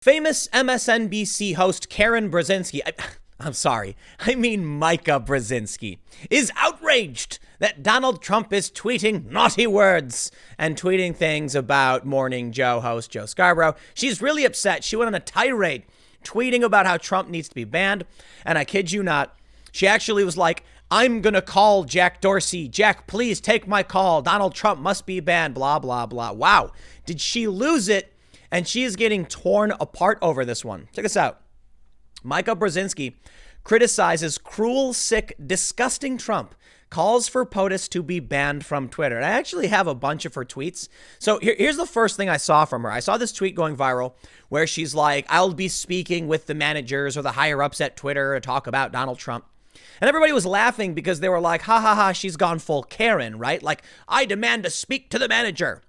Famous MSNBC host Karen Brzezinski, I mean Mika Brzezinski, is outraged that Donald Trump is tweeting naughty words and tweeting things about Morning Joe host Joe Scarborough. She's really upset. She went on a tirade tweeting about how Trump needs to be banned. And I kid you not, she actually was like, I'm going to call Jack Dorsey. Jack, please take my call. Donald Trump must be banned, blah, blah, blah. Wow. Did she lose it? And she is getting torn apart over this one. Check this out. Mika Brzezinski criticizes cruel, sick, disgusting Trump, calls for POTUS to be banned from Twitter. And I actually have a bunch of her tweets. So here's the first thing I saw from her. I saw this tweet going viral where she's like, I'll be speaking with the managers or the higher ups at Twitter to talk about Donald Trump. And everybody was laughing because they were like, ha, ha, ha, she's gone full Karen, right? Like, I demand to speak to the manager.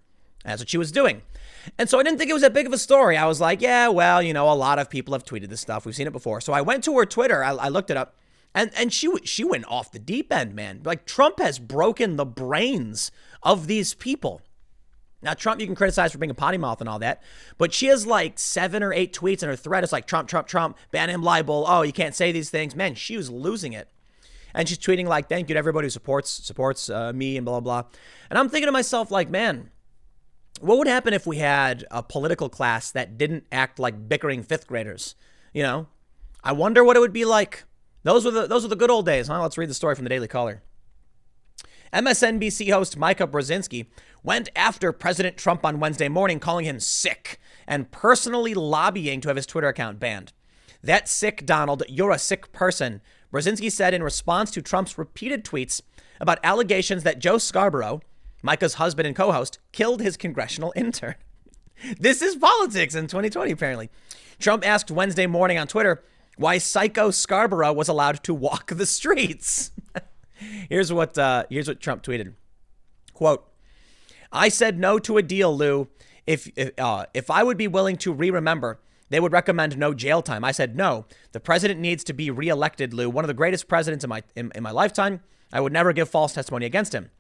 That's what she was doing. And so I didn't think it was that big of a story. I was like, yeah, well, you know, a lot of people have tweeted this stuff. We've seen it before. So I went to her Twitter. I looked it up. And she went off the deep end, man. Like, Trump has broken the brains of these people. Now, Trump, you can criticize for being a potty mouth and all that. But she has like 7 or 8 tweets, and her thread is like, Trump, Trump, Trump, ban him, libel. Oh, you can't say these things. Man, she was losing it. And she's tweeting like, thank you to everybody who supports me and blah, blah, blah. And I'm thinking to myself, like, man, what would happen if we had a political class that didn't act like bickering 5th graders? You know, I wonder what it would be like. Those were the good old days, huh? Let's read the story from the Daily Caller. MSNBC host Mika Brzezinski went after President Trump on Wednesday morning, calling him sick and personally lobbying to have his Twitter account banned. That's sick, Donald. You're a sick person, Brzezinski said in response to Trump's repeated tweets about allegations that Joe Scarborough, Mika's husband and co-host, killed his congressional intern. This is politics in 2020, apparently. Trump asked Wednesday morning on Twitter why psycho Scarborough was allowed to walk the streets. Here's what Trump tweeted. Quote, I said no to a deal, Lou. If I would be willing to remember, they would recommend no jail time. I said no. The president needs to be reelected, Lou. One of the greatest presidents in my lifetime. I would never give false testimony against him.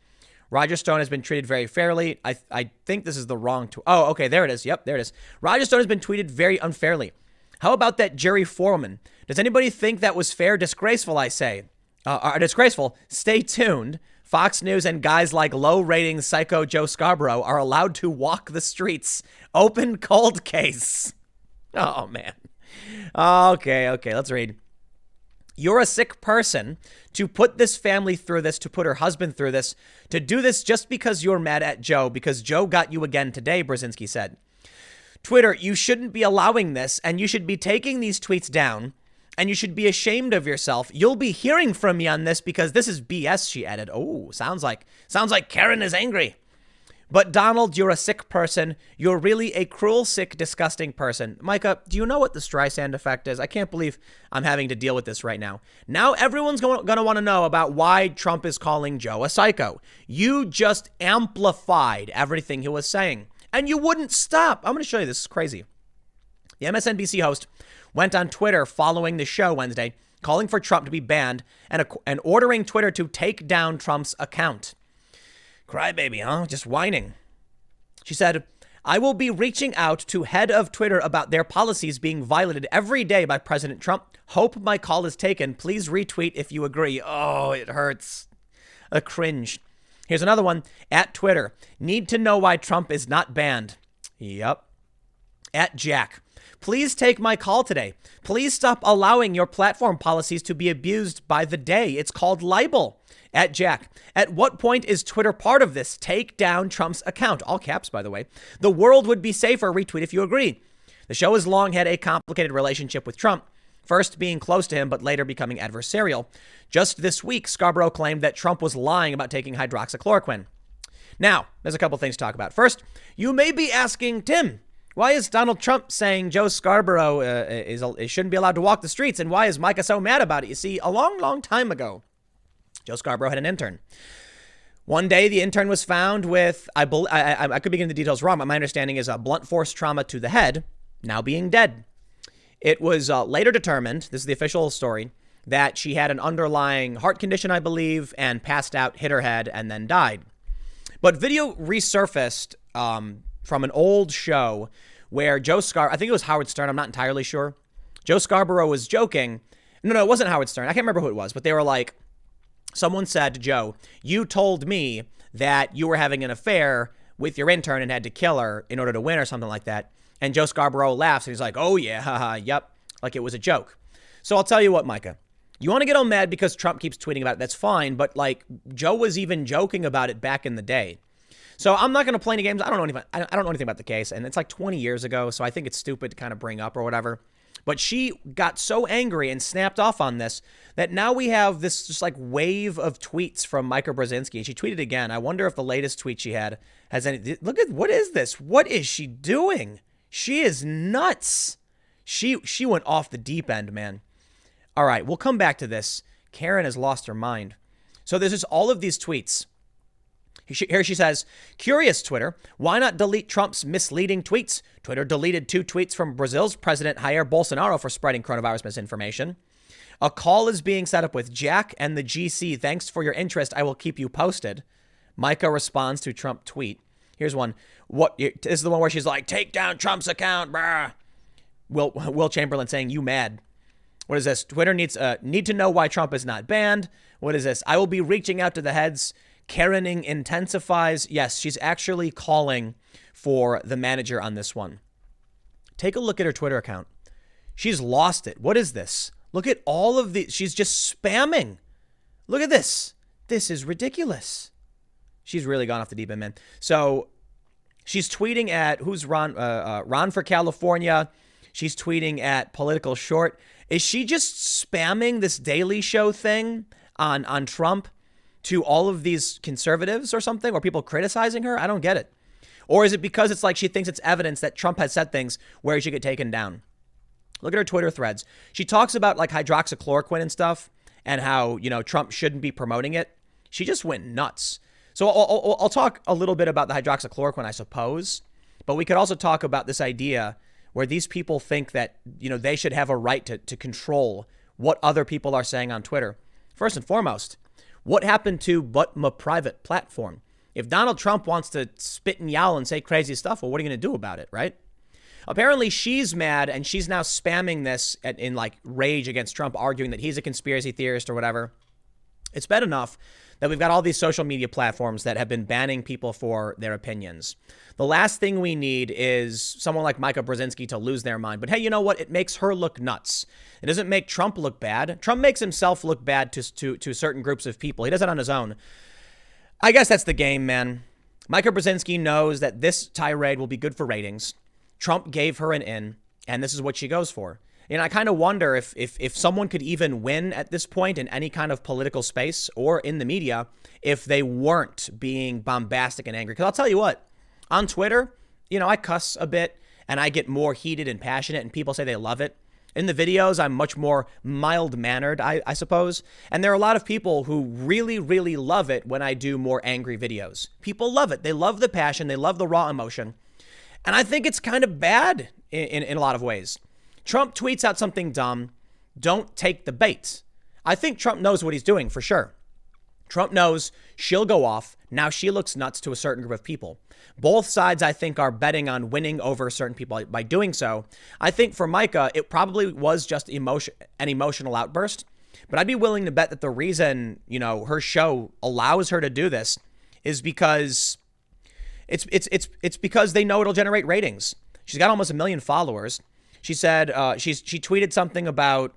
Roger Stone has been treated very fairly. I think this is the wrong oh, okay, there it is. Yep, there it is. Roger Stone has been treated very unfairly. How about that Jerry Foreman? Does anybody think that was fair? Disgraceful, I say. Disgraceful. Stay tuned. Fox News and guys like low-rating psycho Joe Scarborough are allowed to walk the streets. Open cold case. Oh, man. Okay, let's read. You're a sick person to put this family through this, to put her husband through this, to do this just because you're mad at Joe, because Joe got you again today, Brzezinski said. Twitter, you shouldn't be allowing this, and you should be taking these tweets down, and you should be ashamed of yourself. You'll be hearing from me on this because this is BS, she added. Oh, sounds like Karen is angry. But Donald, you're a sick person. You're really a cruel, sick, disgusting person. Mika, do you know what the Streisand effect is? I can't believe I'm having to deal with this right now. Now everyone's going to want to know about why Trump is calling Joe a psycho. You just amplified everything he was saying, and you wouldn't stop. I'm going to show you. This is crazy. The MSNBC host went on Twitter following the show Wednesday, calling for Trump to be banned and ordering Twitter to take down Trump's account. Crybaby, huh? Just whining. She said, I will be reaching out to head of Twitter about their policies being violated every day by President Trump. Hope my call is taken. Please retweet if you agree. Oh, it hurts. A cringe. Here's another one. At Twitter, need to know why Trump is not banned. Yep. At Jack, please take my call today. Please stop allowing your platform policies to be abused by the day. It's called libel. At Jack, at what point is Twitter part of this? Take down Trump's account. All caps, by the way. The world would be safer. Retweet if you agree. The show has long had a complicated relationship with Trump, first being close to him, but later becoming adversarial. Just this week, Scarborough claimed that Trump was lying about taking hydroxychloroquine. Now, there's a couple things to talk about. First, you may be asking, Tim, why is Donald Trump saying Joe Scarborough shouldn't be allowed to walk the streets? And why is Mika so mad about it? You see, a long, long time ago, Joe Scarborough had an intern. One day, the intern was found with, I could be getting the details wrong, but my understanding is a blunt force trauma to the head, now being dead. It was later determined, this is the official story, that she had an underlying heart condition, I believe, and passed out, hit her head, and then died. But video resurfaced from an old show where I think it was Howard Stern. I'm not entirely sure. Joe Scarborough was joking. No, it wasn't Howard Stern. I can't remember who it was, but they were like, someone said to Joe, you told me that you were having an affair with your intern and had to kill her in order to win or something like that. And Joe Scarborough laughs and he's like, oh yeah, haha, yep. Like it was a joke. So I'll tell you what, Micah, you want to get all mad because Trump keeps tweeting about it. That's fine. But like Joe was even joking about it back in the day. So I'm not going to play any games. I don't know anything about the case. And it's like 20 years ago. So I think it's stupid to kind of bring up or whatever. But she got so angry and snapped off on this that now we have this just like wave of tweets from Mika Brzezinski. And she tweeted again. I wonder if the latest tweet she had has any. Look at, what is this? What is she doing? She is nuts. She went off the deep end, man. All right, we'll come back to this. Karen has lost her mind. So there's just all of these tweets. Here she says, curious, Twitter, why not delete Trump's misleading tweets? Twitter deleted 2 tweets from Brazil's president Jair Bolsonaro for spreading coronavirus misinformation. A call is being set up with Jack and the GC. Thanks for your interest. I will keep you posted. Micah responds to Trump tweet. Here's one. This is the one where she's like, take down Trump's account, bruh. Will Chamberlain saying, you mad. What is this? Twitter need to know why Trump is not banned. What is this? I will be reaching out to the heads. Karening intensifies. Yes, she's actually calling for the manager on this one. Take a look at her Twitter account. She's lost it. What is this? Look at all of the. She's just spamming. Look at this. This is ridiculous. She's really gone off the deep end, man. So she's tweeting at who's Ron? Ron for California. She's tweeting at Political Short. Is she just spamming this Daily Show thing on Trump to all of these conservatives or something, or people criticizing her? I don't get it. Or is it because it's like she thinks it's evidence that Trump has said things where he should get taken down? Look at her Twitter threads. She talks about like hydroxychloroquine and stuff and how, Trump shouldn't be promoting it. She just went nuts. So I'll talk a little bit about the hydroxychloroquine, I suppose, but we could also talk about this idea where these people think that, they should have a right to control what other people are saying on Twitter. First and foremost, what happened to but my private platform? If Donald Trump wants to spit and yell and say crazy stuff, well, what are you going to do about it, right? Apparently, she's mad and she's now spamming this in like rage against Trump, arguing that he's a conspiracy theorist or whatever. It's bad enough that we've got all these social media platforms that have been banning people for their opinions. The last thing we need is someone like Mika Brzezinski to lose their mind. But hey, you know what? It makes her look nuts. It doesn't make Trump look bad. Trump makes himself look bad to certain groups of people. He does it on his own. I guess that's the game, man. Mika Brzezinski knows that this tirade will be good for ratings. Trump gave her an in, and this is what she goes for. And I kind of wonder if someone could even win at this point in any kind of political space or in the media if they weren't being bombastic and angry. Because I'll tell you what, on Twitter, I cuss a bit and I get more heated and passionate and people say they love it. In the videos, I'm much more mild-mannered, I suppose. And there are a lot of people who really, really love it when I do more angry videos. People love it. They love the passion. They love the raw emotion. And I think it's kind of bad in a lot of ways. Trump tweets out something dumb. Don't take the bait. I think Trump knows what he's doing for sure. Trump knows she'll go off. Now she looks nuts to a certain group of people. Both sides, I think, are betting on winning over certain people by doing so. I think for Micah, it probably was just an emotional outburst. But I'd be willing to bet that the reason, her show allows her to do this is because it's because they know it'll generate ratings. She's got almost 1 million followers. She said she tweeted something about,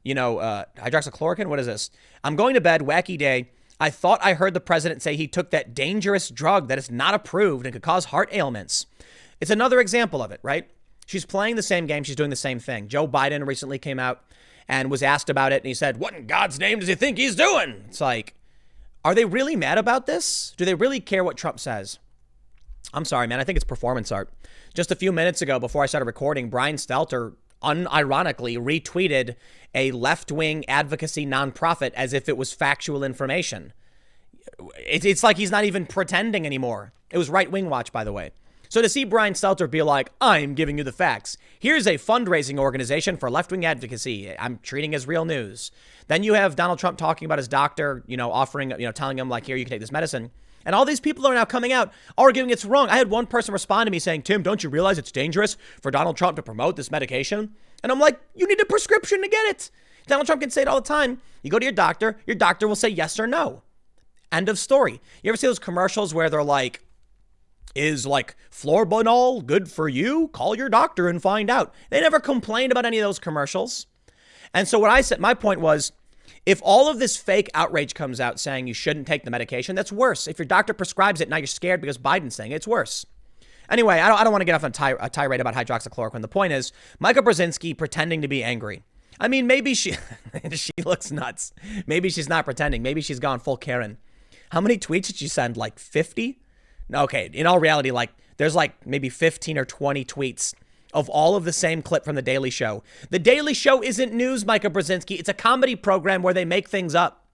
hydroxychloroquine. What is this? I'm going to bed. Wacky day. I thought I heard the president say he took that dangerous drug that is not approved and could cause heart ailments. It's another example of it, right? She's playing the same game. She's doing the same thing. Joe Biden recently came out and was asked about it. And he said, what in God's name does he think he's doing? It's like, are they really mad about this? Do they really care what Trump says? I'm sorry, man. I think it's performance art. Just a few minutes ago, before I started recording, Brian Stelter unironically retweeted a left-wing advocacy nonprofit as if it was factual information. It's like he's not even pretending anymore. It was Right Wing Watch, by the way. So to see Brian Stelter be like, I'm giving you the facts. Here's a fundraising organization for left-wing advocacy. I'm treating as real news. Then you have Donald Trump talking about his doctor, offering, telling him like, here, you can take this medicine. And all these people are now coming out arguing it's wrong. I had one person respond to me saying, Tim, don't you realize it's dangerous for Donald Trump to promote this medication? And I'm like, you need a prescription to get it. Donald Trump can say it all the time. You go to your doctor will say yes or no. End of story. You ever see those commercials where they're like, is like Florbonol good for you? Call your doctor and find out. They never complained about any of those commercials. And so what I said, my point was, if all of this fake outrage comes out saying you shouldn't take the medication, that's worse. If your doctor prescribes it, now you're scared because Biden's saying it, it's worse. Anyway, I don't want to get off on a tirade about hydroxychloroquine. The point is, Mika Brzezinski pretending to be angry. I mean, maybe she looks nuts. Maybe she's not pretending. Maybe she's gone full Karen. How many tweets did she send? Like 50? Okay, in all reality, like there's like maybe 15 or 20 tweets of all of the same clip from The Daily Show. The Daily Show isn't news, Mika Brzezinski. It's a comedy program where they make things up.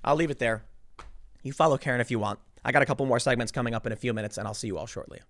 I'll leave it there. You follow Karen if you want. I got a couple more segments coming up in a few minutes, and I'll see you all shortly.